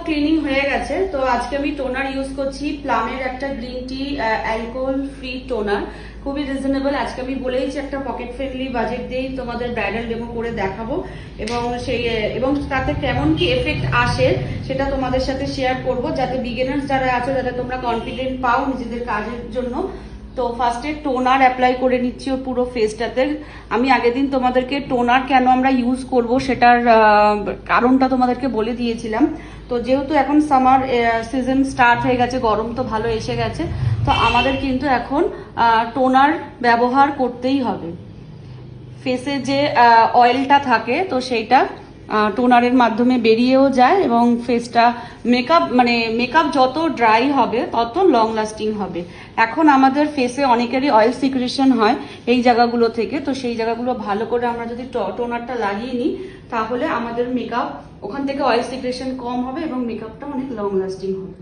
Cleaning হয়ে গেছে। তো আজকে আমি টোনার ইউজ করছি প্লামের একটা green tea alcohol free toner, খুবই রিজনেবল। আজকে আমি বলেইছি একটা পকেট ফ্রেন্ডলি বাজেট দিয়েই তোমাদের ব্রাইডাল ডেমো করে দেখাবো এবং তাতে কেমন কি এফেক্ট আসে সেটা তোমাদের সাথে শেয়ার করব, যাতে বিগিনার্স যারা আছো যাতে তোমরা কনফিডেন্ট পাও নিজেদের কাজের জন্য। তো ফার্স্টে টোনার অ্যাপ্লাই করে নিচ্ছি ও পুরো ফেসটাতে। আমি আগের দিন তোমাদেরকে টোনার কেন আমরা ইউজ করব সেটার কারণটা তোমাদেরকে বলে দিয়েছিলাম। তো যেহেতু এখন সামার সিজন স্টার্ট হয়ে গেছে, গরম তো ভালো এসে গেছে, তো আমাদের কিন্তু এখন টোনার ব্যবহার করতেই হবে। ফেসে যে অয়েলটা থাকে তো সেইটা টোনারের মাধ্যমে বেরিয়েও যায় এবং ফেসটা মেকআপ যত ড্রাই হবে তত লং লাস্টিং হবে। এখন আমাদের ফেসে অনেকেরই অয়েল সিক্রেশন হয় এই জায়গাগুলো থেকে, তো সেই জায়গাগুলো ভালো করে আমরা যদি টোনারটা লাগিয়ে নিই তাহলে আমাদের মেকআপ ওখান থেকে অয়েল সিক্রেশন কম হবে এবং মেকআপটা অনেক লং লাস্টিং হবে।